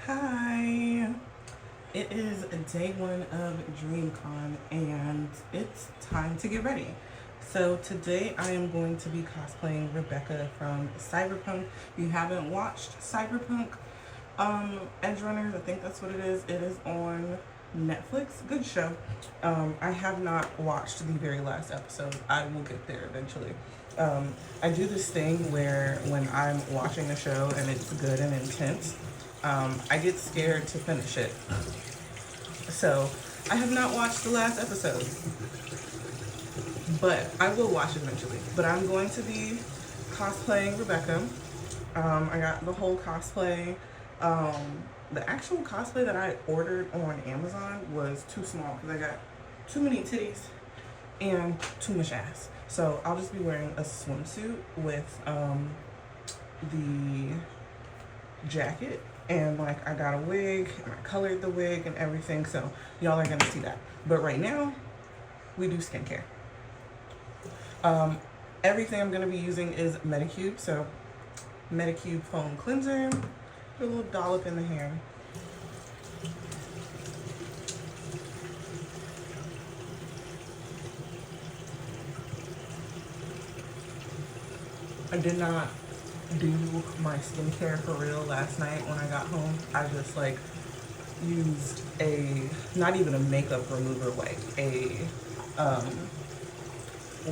Hi, it is day one of DreamCon and it's time to get ready. So today I am going to be cosplaying Rebecca from Cyberpunk. If you haven't watched Cyberpunk Edge Runners, I think that's what it is. It is on Netflix. Good show. I have not watched the very last episode. I will get there eventually. I do this thing where when I'm watching a show and it's good and intense, I get scared to finish it. So I have not watched the last episode, but I will watch it eventually. But I'm going to be cosplaying Rebecca. I got the whole cosplay. The actual cosplay that I ordered on Amazon was too small because I got too many titties and too much ass. So I'll just be wearing a swimsuit with the jacket, and like I got a wig and I colored the wig and everything, so y'all are gonna see that. But right now we do skincare. Everything I'm gonna be using is Medicube, so Medicube foam cleanser, put a little dollop in the hair. I did not do my skincare for real last night when I got home. I just like used not even a makeup remover wipe, a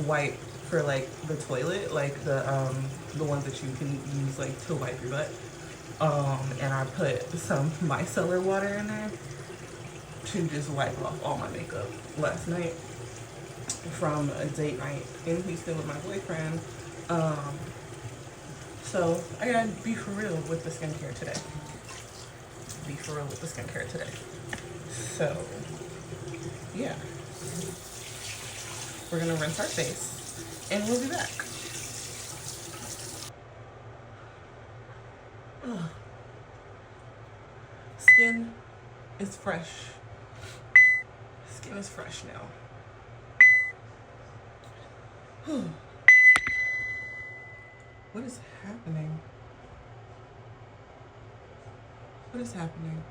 wipe for like the toilet, like the ones that you can use like to wipe your butt. And I put some micellar water in there to just wipe off all my makeup last night from a date night in Houston with my boyfriend. So I gotta be for real with the skincare today. So yeah, we're gonna rinse our face and we'll be back. Ugh. Skin is fresh. Skin is fresh now. What is happening? What is happening?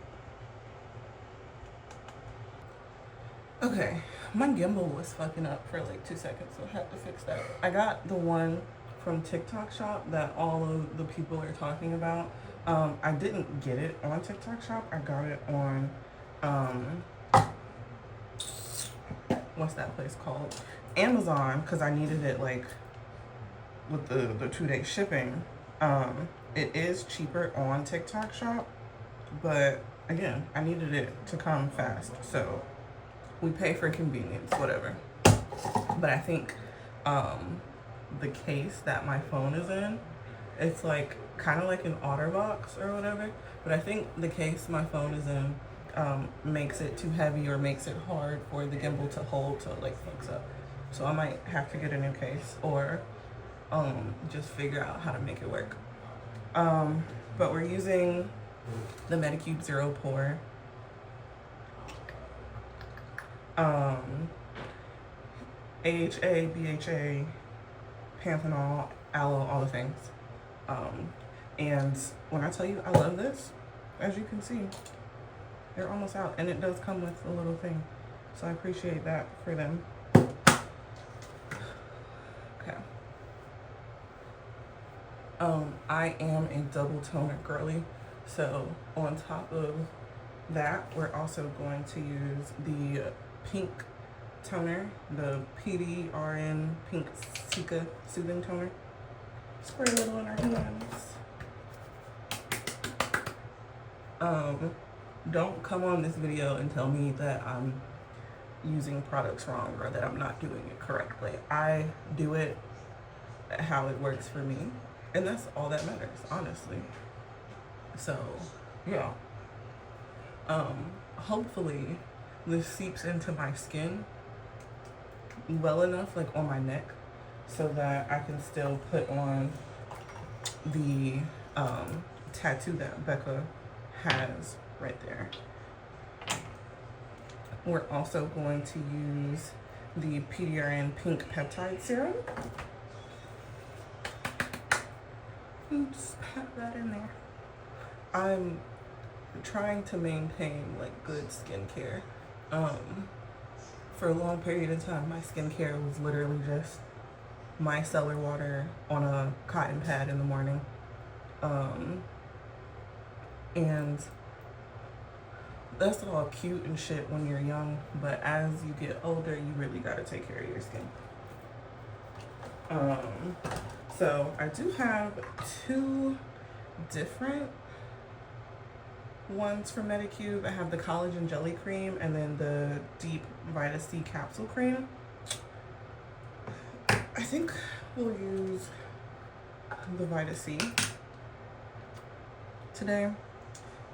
Okay, my gimbal was fucking up for like 2 seconds, so I had to fix that. I got the one from TikTok Shop that all of the people are talking about. I didn't get it on TikTok Shop. I got it on, what's that place called? Amazon, because I needed it like with the 2-day shipping. It is cheaper on TikTok Shop, but again, I needed it to come fast, so we pay for convenience, whatever. But I think the case that my phone is in, it's like kind of like an OtterBox or whatever, but I think the case my phone is in makes it too heavy or makes it hard for the gimbal to hold, so it like fucks up. So I might have to get a new case or just figure out how to make it work. But we're using the Medicube Zero Pore. AHA, BHA, Panthenol, aloe, all the things. And when I tell you I love this, as you can see, they're almost out, and it does come with a little thing. So I appreciate that for them. Okay. I am a double toner girly, so on top of that, we're also going to use the pink toner, the PDRN Pink Cica Soothing Toner. Spray a little in our hands. Don't come on this video and tell me that I'm using products wrong or that I'm not doing it correctly. I do it how it works for me, and that's all that matters, honestly. So yeah, hopefully this seeps into my skin well enough, like on my neck, so that I can still put on the tattoo that Becca has right there. We're also going to use the PDRN Pink Peptide Serum. Oops, pat that in there. I'm trying to maintain like good skincare. For a long period of time, my skincare was literally just micellar water on a cotton pad in the morning. And that's all cute and shit when you're young, but as you get older, you really gotta take care of your skin. So I do have two different ones from Medicube. I have the collagen jelly cream and then the deep Vita C capsule cream. I think we'll use the Vita C today.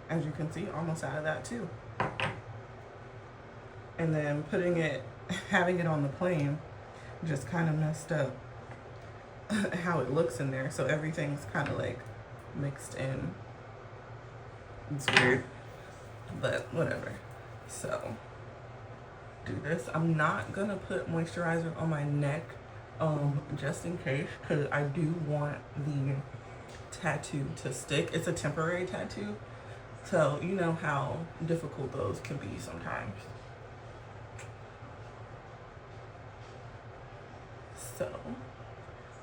As you can see, almost out of that too. And then having it on the plane just kind of messed up how it looks in there. So everything's kind of like mixed in. It's weird, but whatever. So do this. I'm not gonna put moisturizer on my neck just in case, because I do want the tattoo to stick. It's a temporary tattoo, so you know how difficult those can be sometimes. So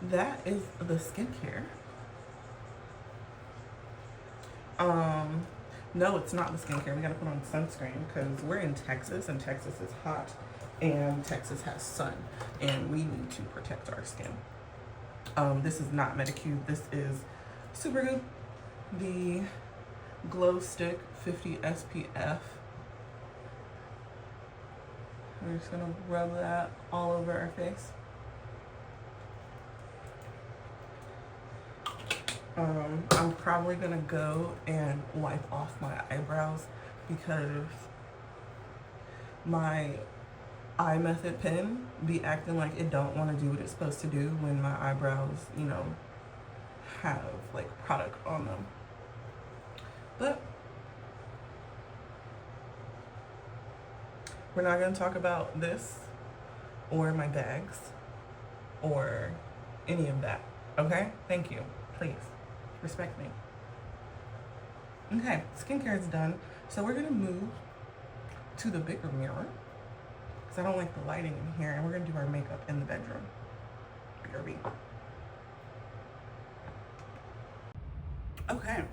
that is the skincare. No, it's not the skincare. We gotta put on sunscreen because we're in Texas and Texas is hot and Texas has sun and we need to protect our skin. This is not Medicube. This is Supergoop, the Glow Stick 50 SPF. We're just gonna rub that all over our face. I'm probably gonna go and wipe off my eyebrows because my eye method pen be acting like it don't want to do what it's supposed to do when my eyebrows, you know, have like product on them. But we're not gonna talk about this or my bags or any of that, okay? Thank you, please. Respect me. Okay, skincare is done. So we're gonna move to the bigger mirror because I don't like the lighting in here, and we're gonna do our makeup in the bedroom. BRB. Okay,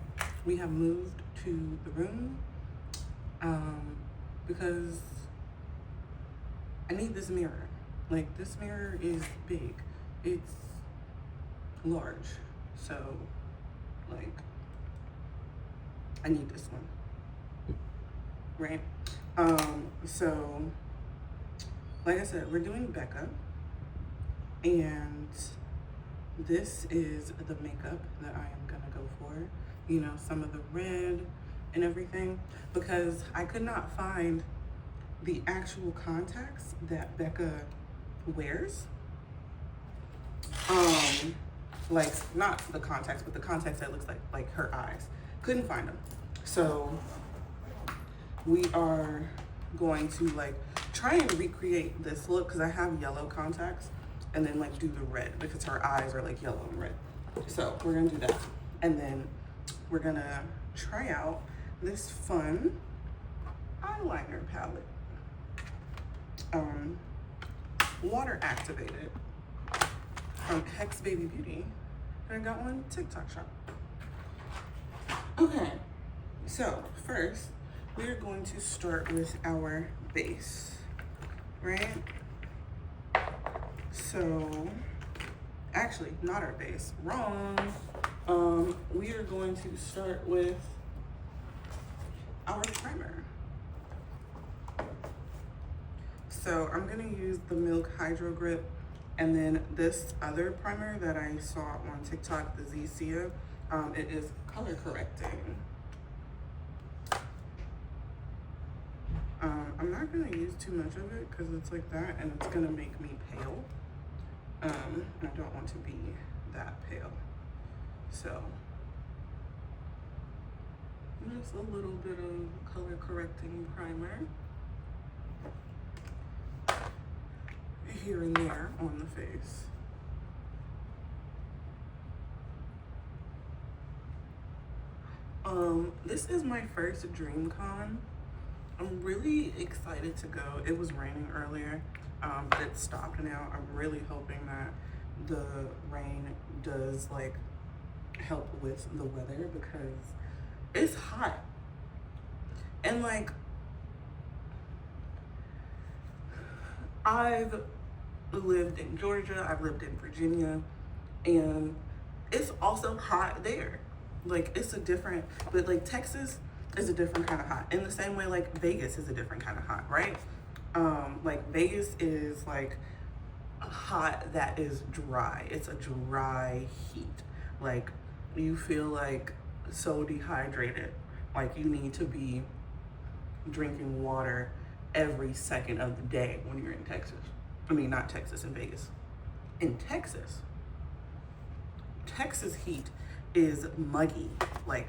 we have moved to the room because I need this mirror. Like, this mirror is big. It's large. So like, I need this one, right? So like I said, we're doing Becca, and this is the makeup that I am gonna go for. You know, some of the red and everything, because I could not find the actual contacts that Becca wears. Like, not the contacts, but the contacts that looks like her eyes. Couldn't find them. So we are going to like try and recreate this look, because I have yellow contacts, and then like do the red because her eyes are like yellow and red. So we're gonna do that. And then we're gonna try out this fun eyeliner palette. Water activated, from Hex Baby Beauty, and I got one TikTok shop. Okay, so first we are going to start with our base, right? So, actually, not our base, wrong. We are going to start with our primer. So I'm gonna use the Milk Hydro Grip, and then this other primer that I saw on TikTok, the Zcia, it is color correcting. I'm not gonna use too much of it because it's like that and it's gonna make me pale. And I don't want to be that pale. So, just a little bit of color correcting primer here and there on the face. This is my first DreamCon. I'm really excited to go. It was raining earlier, but it stopped now. I'm really hoping that the rain does like help with the weather because it's hot. And like, I've lived in Georgia, I've lived in Virginia, and it's also hot there. Like, it's a different, but like Texas is a different kind of hot. In the same way, like Vegas is a different kind of hot, right? Like Vegas is like hot that is dry. It's a dry heat. Like, you feel like so dehydrated. Like, you need to be drinking water every second of the day when you're in Texas. I mean, not Texas, in Vegas. In Texas, Texas heat is muggy. Like,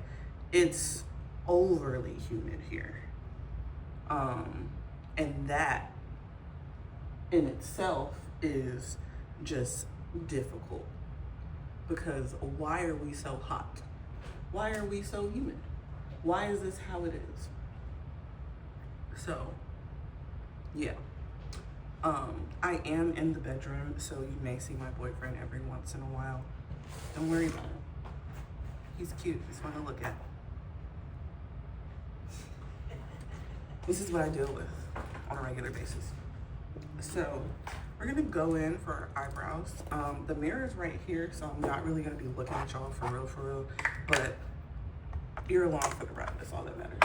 it's overly humid here. And that in itself is just difficult because why are we so hot? Why are we so humid? Why is this how it is? So, yeah. I am in the bedroom, so you may see my boyfriend every once in a while. Don't worry about him. He's cute. He's fun to look at. This is what I deal with on a regular basis. So, we're gonna go in for our eyebrows. The mirror is right here, so I'm not really gonna be looking at y'all for real. But you're along for the ride. That's all that matters.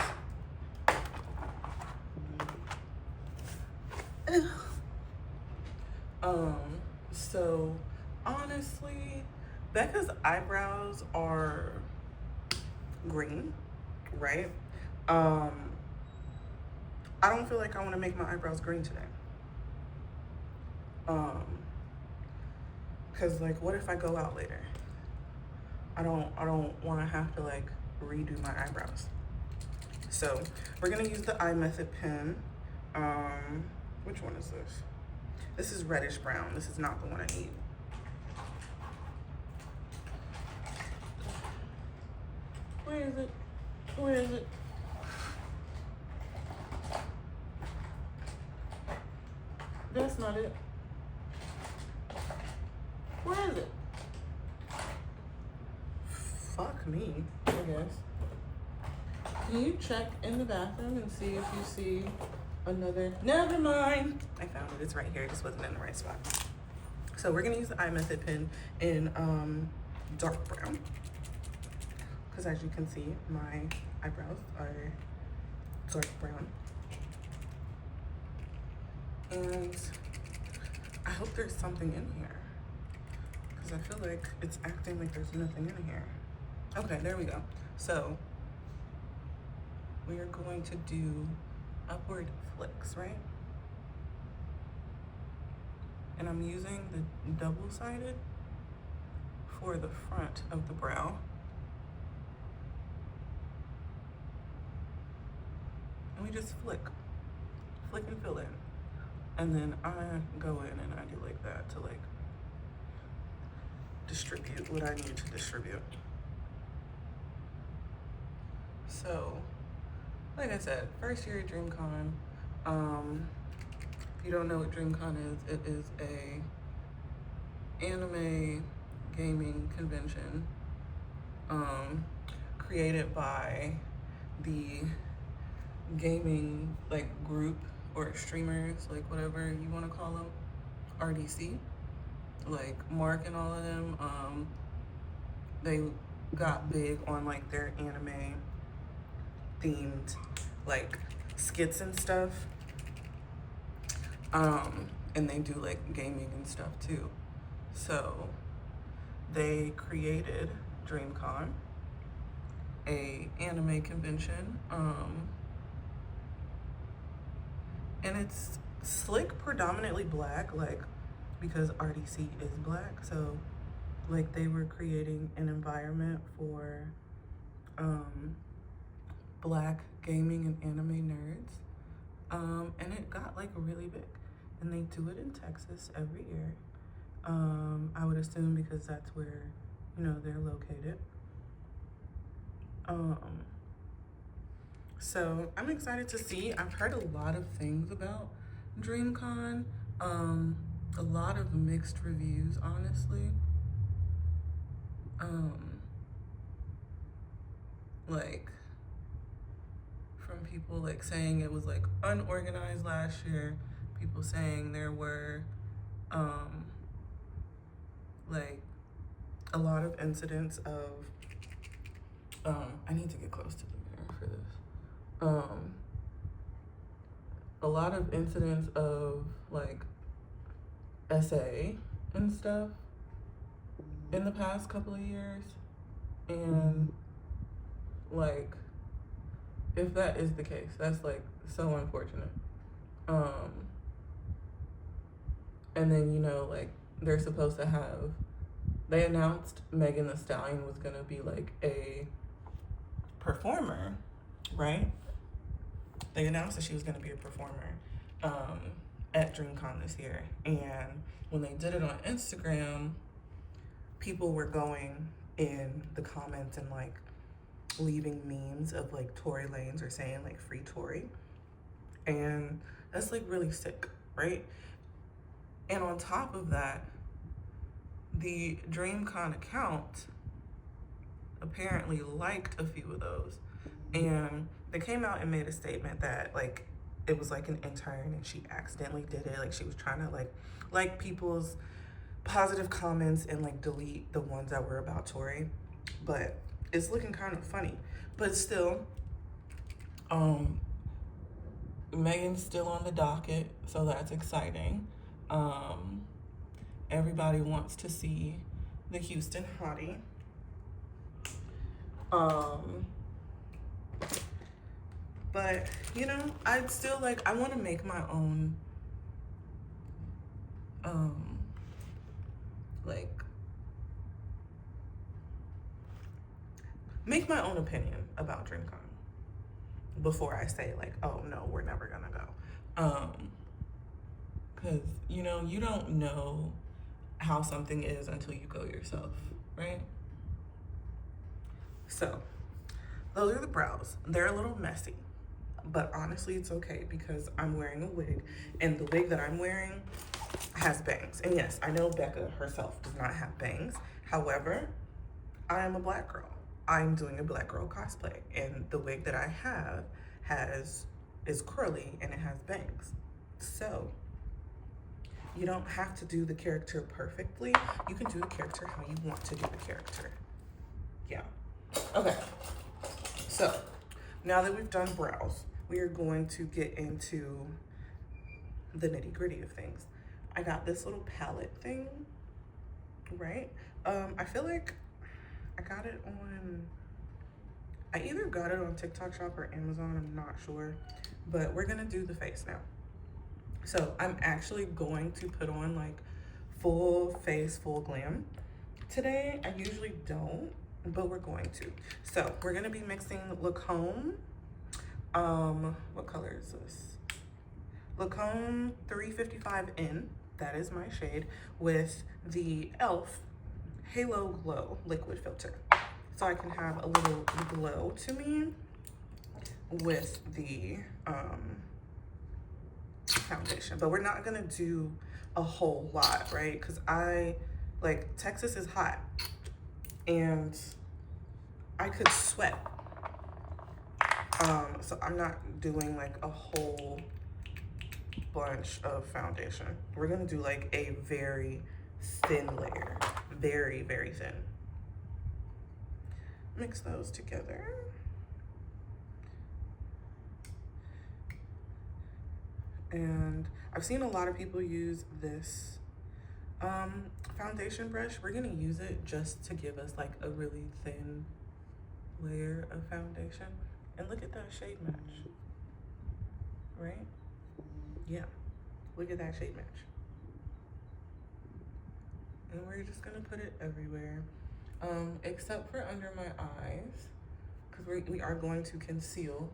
So honestly, Becca's eyebrows are green, right? I don't feel like I want to make my eyebrows green today. Cause like, what if I go out later? I don't want to have to like redo my eyebrows. So we're gonna use the Eye Method pen. Which one is this? This is reddish brown. This is not the one I need. Where is it? Where is it? That's not it. Where is it? Fuck me, I guess. Can you check in the bathroom and see if you see another? Never mind. I found it. It's right here. It just wasn't in the right spot. So we're gonna use the Eye Method pen in dark brown, because as you can see, my eyebrows are dark brown. And I hope there's something in here, because I feel like it's acting like there's nothing in here. Okay, there we go. So we are going to do upward flicks, right? And I'm using the double-sided for the front of the brow. And we just flick and fill in. And then I go in and I do like that to like distribute what I need to distribute. So, like I said, first year at DreamCon. If you don't know what DreamCon is, it is a anime gaming convention created by the gaming like group or streamers, like whatever you want to call them, RDC, like Mark and all of them. They got big on like their anime themed like skits and stuff, and they do like gaming and stuff too. So they created DreamCon, a anime convention, and it's slick, predominantly black, like because RDC is black. So like they were creating an environment for black gaming and anime nerds, and it got like really big, and they do it in Texas every year. I would assume because that's where, you know, they're located. So I'm excited to see. I've heard a lot of things about DreamCon. A lot of mixed reviews, honestly. Like from people like saying it was like unorganized last year, people saying there were like a lot of incidents of I need to get close to the mirror for this. A lot of incidents of like SA and stuff in the past couple of years, and like if that is the case, that's like so unfortunate. And then, you know, like they're supposed to have, they announced Megan Thee Stallion was gonna be like a performer, right? They announced that she was gonna be a performer at DreamCon this year. And when they did it on Instagram, people were going in the comments and like leaving memes of like Tory Lanez or saying like free Tory. And that's like really sick, right? And on top of that, the DreamCon account apparently liked a few of those. And they came out and made a statement that like it was like an intern and she accidentally did it. Like she was trying to like people's positive comments and like delete the ones that were about Tory. But it's looking kind of funny. But still, Megan's still on the docket, so that's exciting. Everybody wants to see the Houston hottie. But you know, I'd still like, I want to make my own make my own opinion about DreamCon before I say like, oh no, we're never gonna go. Because you know, you don't know how something is until you go yourself, right? So those are the brows. They're a little messy, but honestly it's okay because I'm wearing a wig, and the wig that I'm wearing has bangs. And yes, I know Becca herself does not have bangs. However, I am a black girl. I'm doing a black girl cosplay, and the wig that I have is curly and it has bangs. So you don't have to do the character perfectly. You can do the character how you want to do the character. Yeah. Okay. So now that we've done brows, we are going to get into the nitty gritty of things. I got this little palette thing, right? I feel like I got it on, I either got it on TikTok Shop or Amazon, I'm not sure, but we're gonna do the face now. So I'm actually going to put on like full face, full glam today. I usually don't, but we're going to. So we're gonna be mixing Lacombe. What color is this? Lacombe 355N, that is my shade, with the e.l.f. Halo Glow liquid filter. So I can have a little glow to me with the foundation. But we're not gonna do a whole lot, right? Because Texas is hot and I could sweat. So I'm not doing like a whole bunch of foundation. We're gonna do like a very thin layer, very, very thin. Mix those together. And I've seen a lot of people use this foundation brush. We're gonna use it just to give us like a really thin layer of foundation. And look at that shade match, right? Yeah, look at that shade match. And we're just gonna put it everywhere, except for under my eyes, because we are going to conceal.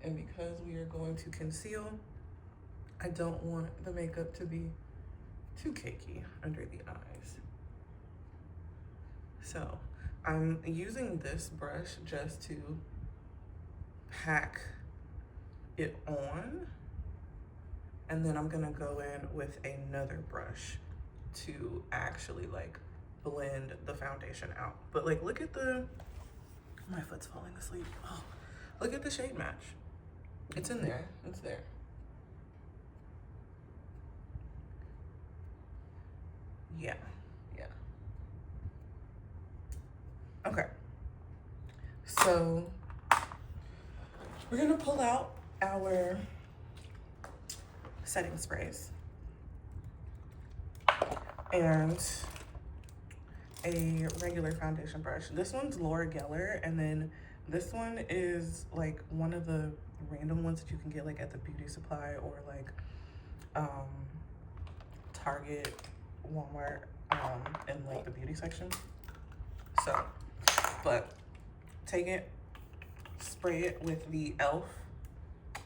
And because we are going to conceal, I don't want the makeup to be too cakey under the eyes. So I'm using this brush just to pack it on, and then I'm gonna go in with another brush to actually like blend the foundation out. But like, look at my foot's falling asleep. Oh, look at the shade match. It's in there, it's there. Yeah. Okay, so we're gonna pull out our setting sprays and a regular foundation brush. This one's Laura Geller, and then this one is like one of the random ones that you can get like at the beauty supply or like Target, Walmart, in like the beauty section. So, but take it, spray it with the e.l.f.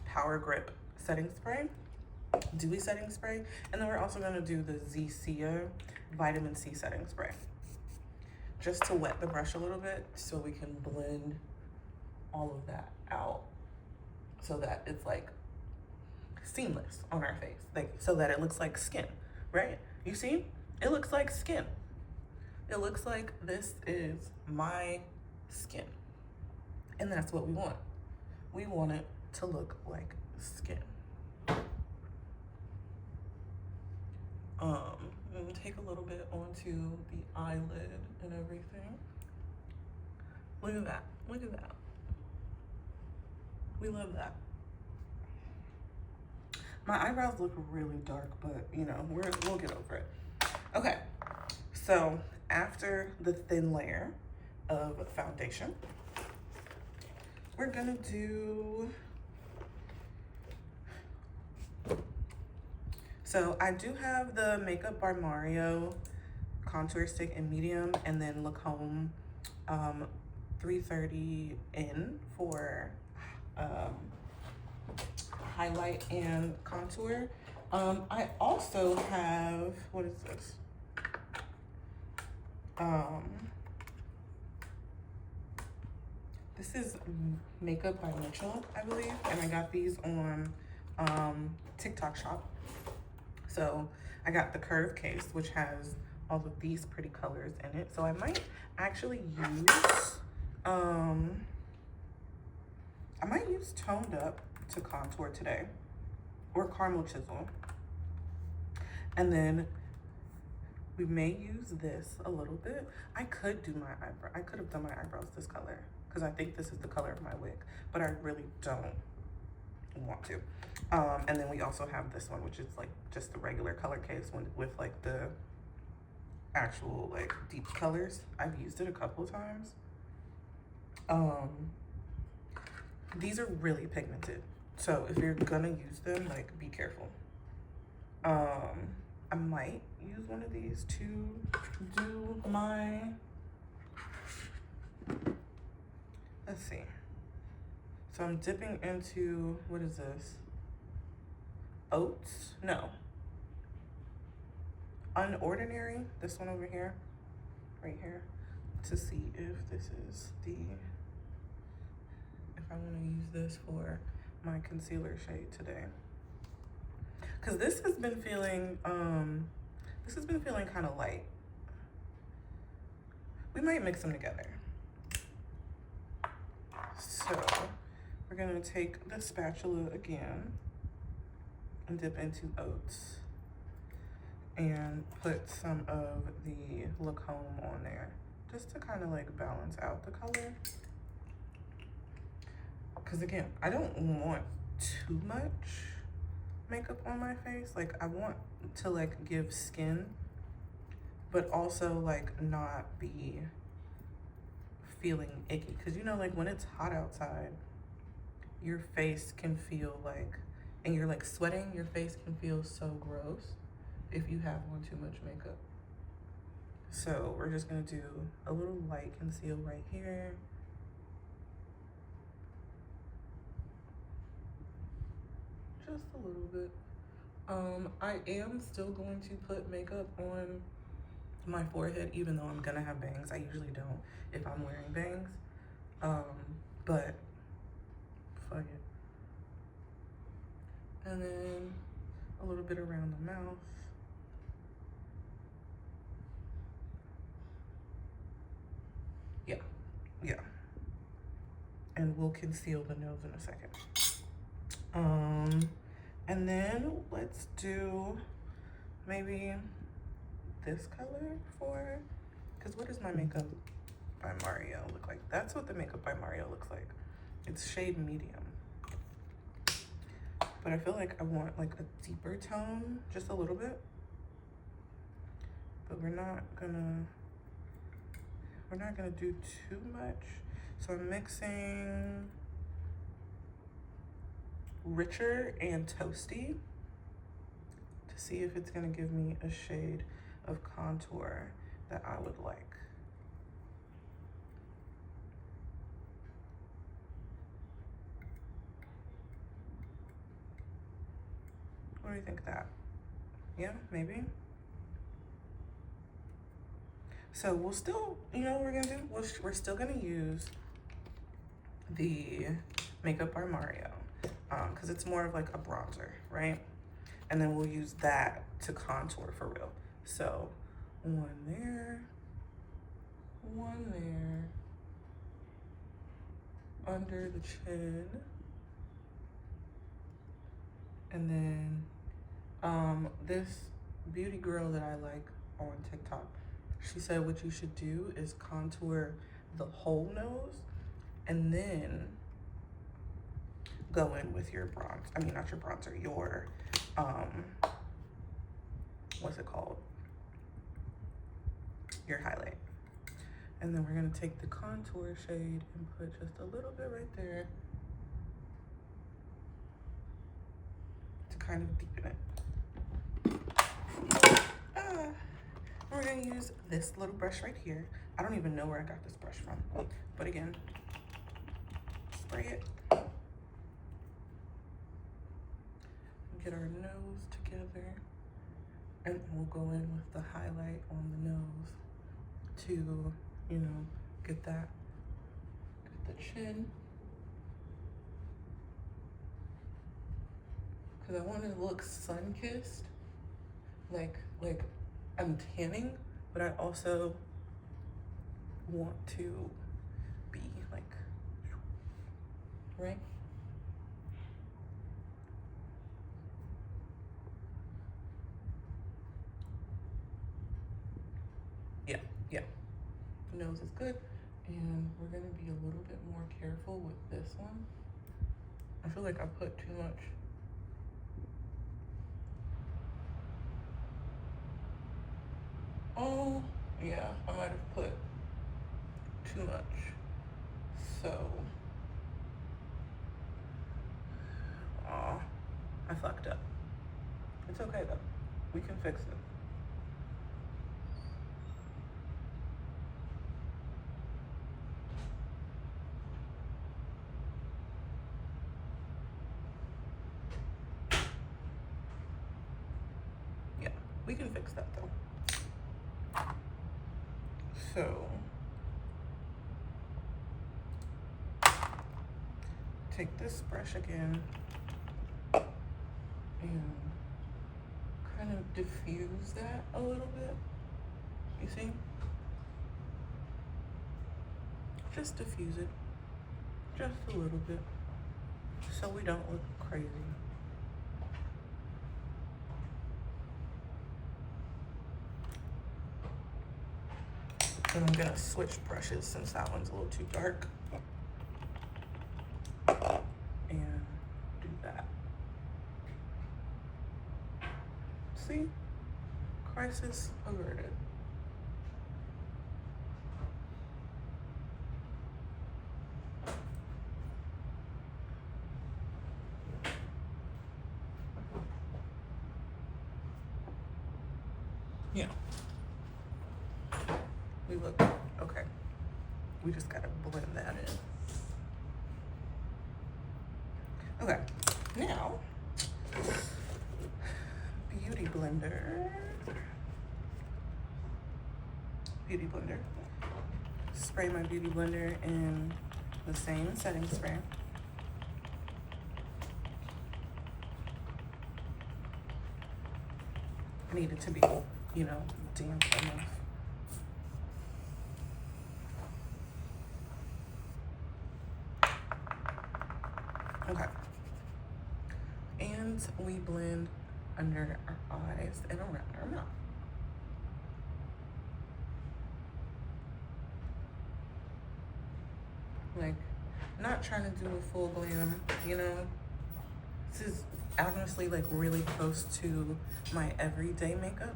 Power Grip setting spray, dewy setting spray, and then we're also gonna do the Zcia vitamin C setting spray, just to wet the brush a little bit so we can blend all of that out so that it's like seamless on our face, like so that it looks like skin, right? You see, it looks like skin. It looks like this is my skin, and that's what we want. We want it to look like skin. I'm gonna take a little bit onto the eyelid and everything. Look at that, look at that. We love that. My eyebrows look really dark, but you know, we'll get over it. Okay, so after the thin layer of foundation, we're gonna do, so I do have the Makeup by Mario contour stick in medium, and then Lacombe 330 in for highlight and contour. I also have, what is this? This is Makeup by Mitchell, I believe, and I got these on TikTok shop. So I got the curve case, which has all of these pretty colors in it. So I might actually use, I might use Toned Up to contour today, or Caramel Chisel. And then we may use this a little bit. I could do my eyebrow. I could have done my eyebrows this color because I think this is the color of my wig, but I really don't want to. And then we also have this one, which is like just the regular color case one with like the actual like deep colors. I've used it a couple times. These are really pigmented, so if you're gonna use them, like, be careful. I might use one of these to do my, let's see. So I'm dipping into, what is this? Oats? No. Unordinary, this one over here, right here, to see if this is the, if I want to use this for my concealer shade today. Because this has been feeling kind of light. We might mix them together. So we're gonna take the spatula again and dip into Oats and put some of the Lacombe on there just to kind of like balance out the color. Because again, I don't want too much makeup on my face. Like, I want to like give skin, but also like not be feeling icky. Because you know, like when it's hot outside, your face can feel like, and you're like sweating, your face can feel so gross if you have on too much makeup. So we're just gonna do a little light conceal right here. Just a little bit. I am still going to put makeup on my forehead, even though I'm gonna have bangs. I usually don't if I'm wearing bangs. But fuck it. And then a little bit around the mouth. Yeah. And we'll conceal the nose in a second. And then let's do maybe this color for, because what does my Makeup by Mario look like? That's what the Makeup by Mario looks like. It's shade medium. But I feel like I want like a deeper tone, just a little bit. But we're not gonna do too much. So I'm mixing Richer and Toasty to see if it's gonna give me a shade of contour that I would like. What do you think of that? Yeah, maybe. So we'll still, you know what we're gonna do? We're still gonna use the Makeup by Mario, because it's more of like a bronzer, right? And then we'll use that to contour for real. So one there, under the chin, and then this beauty girl that I like on TikTok, she said what you should do is contour the whole nose and then go in with your bronze, I mean not your bronzer, your what's it called? Your highlight. And then we're gonna take the contour shade and put just a little bit right there to kind of deepen it. We're gonna use this little brush right here. I don't even know where I got this brush from, but again, spray it. Get our nose together, and we'll go in with the highlight on the nose to, you know, get the chin. Cause I want to look sun-kissed, like I'm tanning, but I also want to be like, right? Yeah. The nose is good, and we're gonna be a little bit more careful with this one. I feel like I put too much. Oh, yeah, I might have put too much. So, I fucked up. It's okay though. We can fix it. Yeah, we can fix that though. So, take this brush again and kind of diffuse that a little bit. You see? Just diffuse it. Just a little bit. So we don't look crazy. And I'm gonna switch brushes since that one's a little too dark. And do that. See? Crisis averted. Yeah. We look okay. We just gotta blend that in. Okay, now, beauty blender. beauty blender. Spray my beauty blender in the same setting spray. I need it to be, you know, damp enough. Okay. And we blend under our eyes and around our mouth. Like, not trying to do a full glam, you know? This is honestly like really close to my everyday makeup.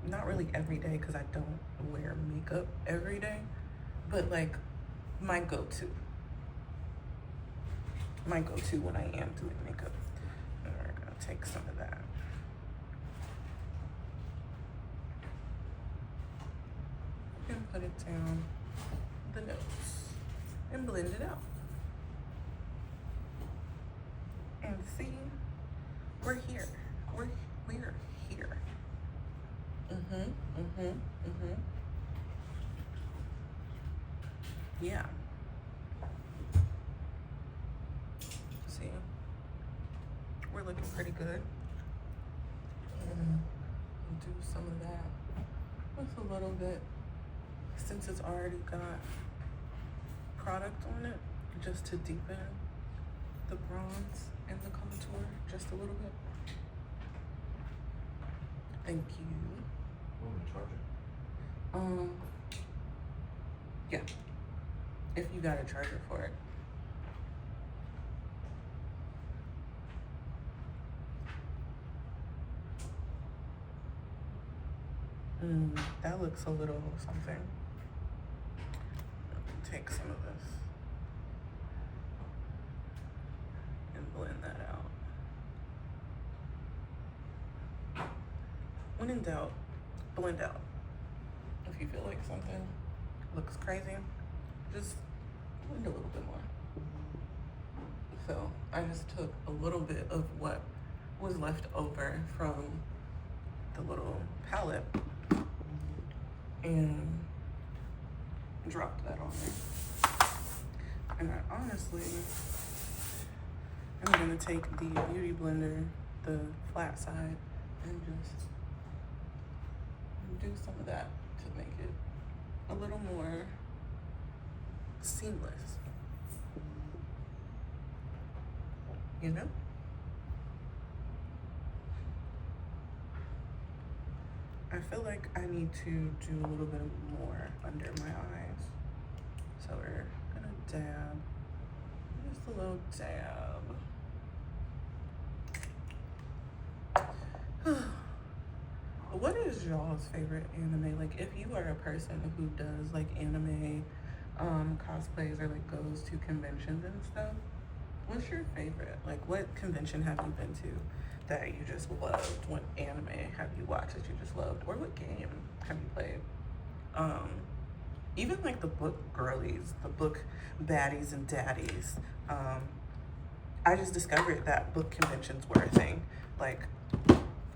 Not really every day because I don't wear makeup every day, but like my go-to. My go-to when I am doing makeup. And we're gonna take some of that. And put it down the nose and blend it out. And see, we're here. We're here. Yeah. See, we're looking pretty good. Do some of that with a little bit, since it's already got product on it, just to deepen the bronze and the contour just a little bit. Thank you. Yeah, if you got a charger for it. That looks a little something. Take some of this and blend that out. When in doubt, blend out. If you feel like something looks crazy, just blend a little bit more. So I just took a little bit of what was left over from the little palette and dropped that on there. And I honestly, I'm gonna take the beauty blender, the flat side, and just do some of that to make it a little more seamless, you know? I feel like I need to do a little bit more under my eyes. So we're gonna dab, just a little dab. What is y'all's favorite anime? Like, if you are a person who does like anime cosplays or like goes to conventions and stuff, what's your favorite? Like, what convention have you been to that you just loved? What anime have you watched that you just loved? Or what game have you played? Even like the book girlies, the book baddies and daddies. I just discovered that book conventions were a thing. Like,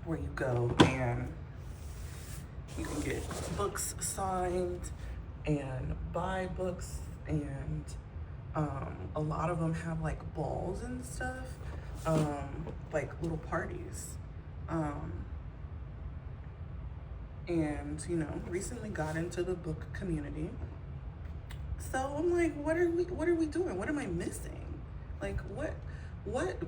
where you go and you can get books signed and buy books, and a lot of them have like balls and stuff, like little parties. And you know, recently got into the book community. So I'm like, what are we doing? What am I missing? Like, what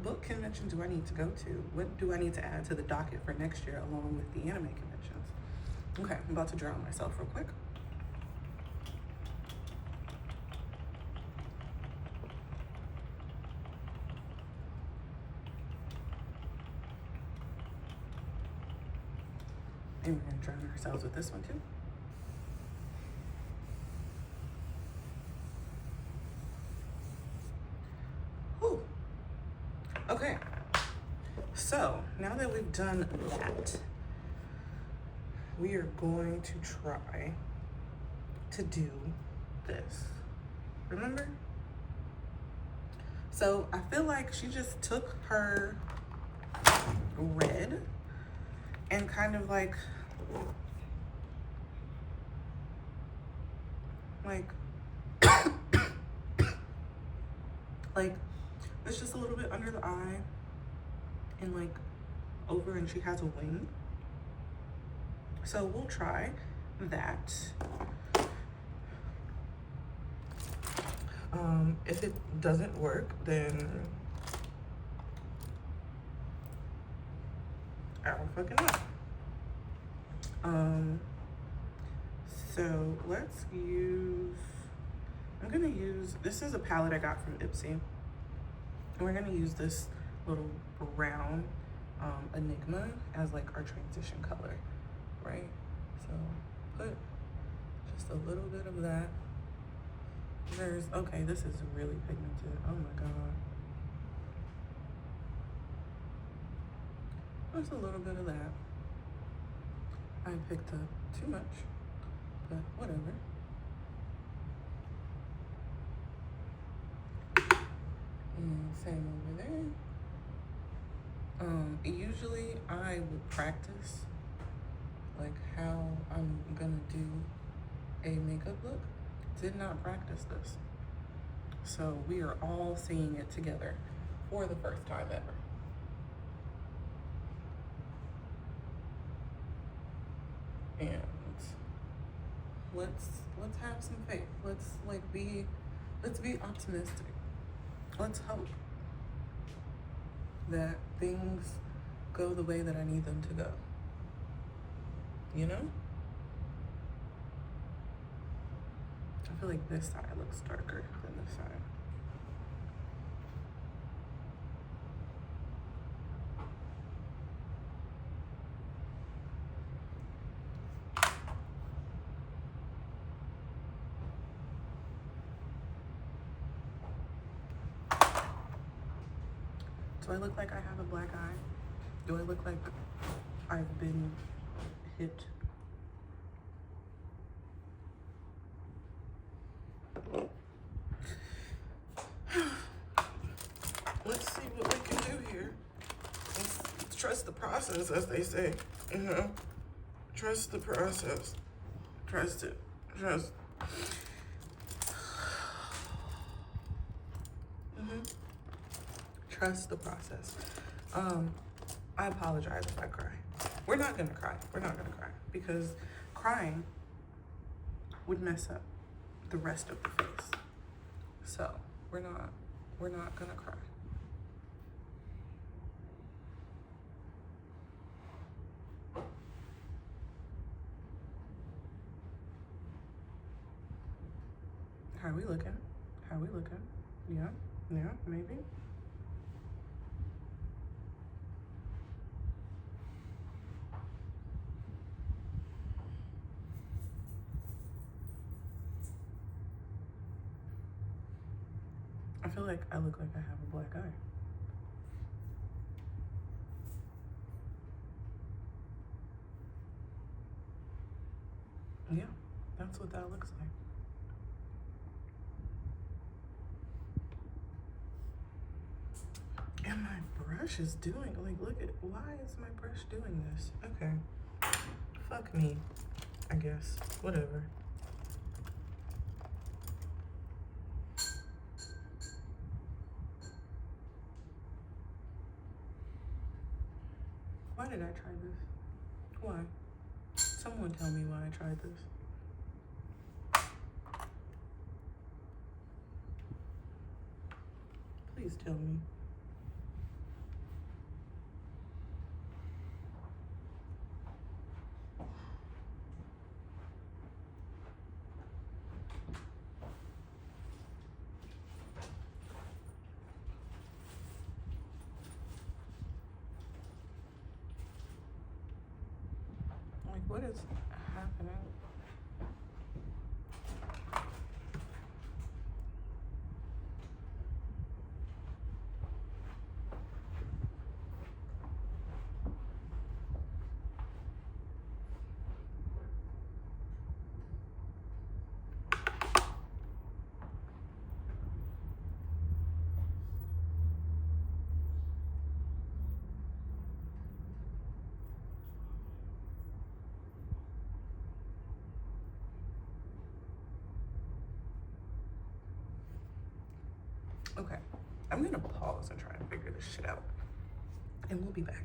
book convention do I need to go to? What do I need to add to the docket for next year along with the anime conventions? Okay, I'm about to drown myself real quick. And we're gonna drown ourselves with this one too. Whew. Okay, so now that we've done that, we are going to try to do this. Remember? So I feel like she just took her red and kind of like like it's just a little bit under the eye and like over, and she has a wing. So we'll try that. If it doesn't work, then I don't fucking know. So let's use, I'm gonna use, this is a palette I got from Ipsy. And we're gonna use this little brown Enigma as like our transition color, right? So put just a little bit of that. Okay, this is really pigmented. Oh my God. Just a little bit of that. I picked up too much, but whatever. And same over there. Usually I would practice like how I'm gonna do a makeup look. Did not practice this. So we are all seeing it together for the first time ever. And let's have some faith. Let's be optimistic. Let's hope that things go the way that I need them to go. You know? I feel like this side looks darker than this side. Do I look like I have a black eye? Do I look like I've been hit? Let's see what we can do here. Let's trust the process, as they say. You know, trust the process. Trust it. Trust. Trust the process. I apologize if I cry. We're not gonna cry. We're not gonna cry because crying would mess up the rest of the face. So we're not gonna cry. How are we looking? How are we looking? Yeah, maybe. I feel like I look like I have a black eye. Yeah, that's what that looks like. And my brush is doing, like, look at, why is my brush doing this? Okay, fuck me, I guess, whatever. Why did I try this? Why? Someone tell me why I tried this. Please tell me. Like, what is happening? Okay, I'm gonna pause and try and figure this shit out, and we'll be back.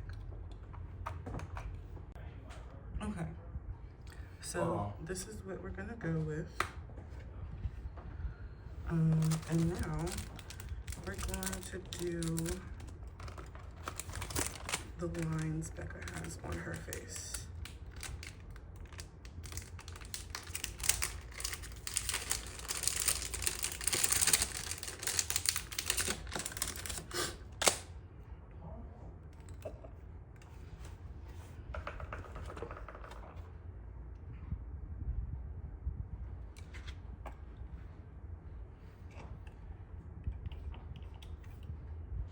Okay, so this is what we're gonna go with. And now we're going to do the lines Becca has on her face.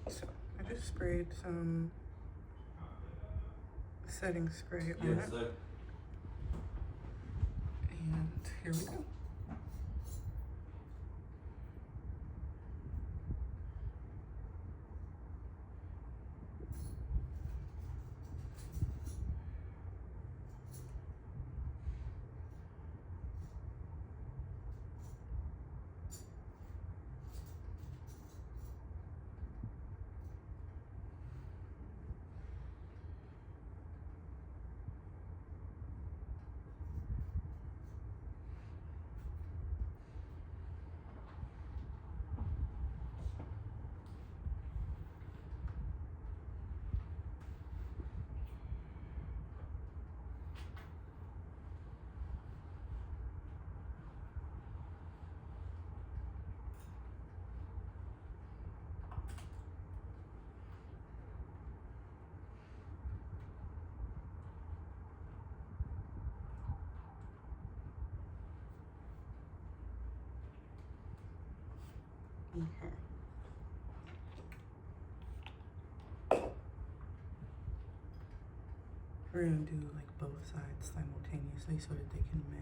So I just sprayed some setting spray on it. And here we go. Okay. We're gonna do like both sides simultaneously so that they can match.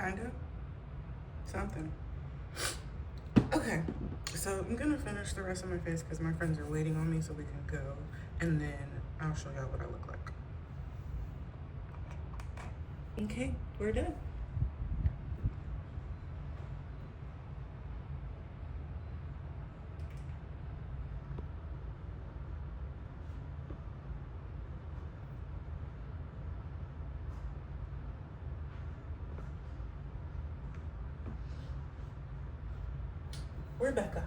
Kind of. Something. Okay. So I'm gonna finish the rest of my face because my friends are waiting on me so we can go. And then I'll show y'all what I look like. Okay, we're done. Rebecca.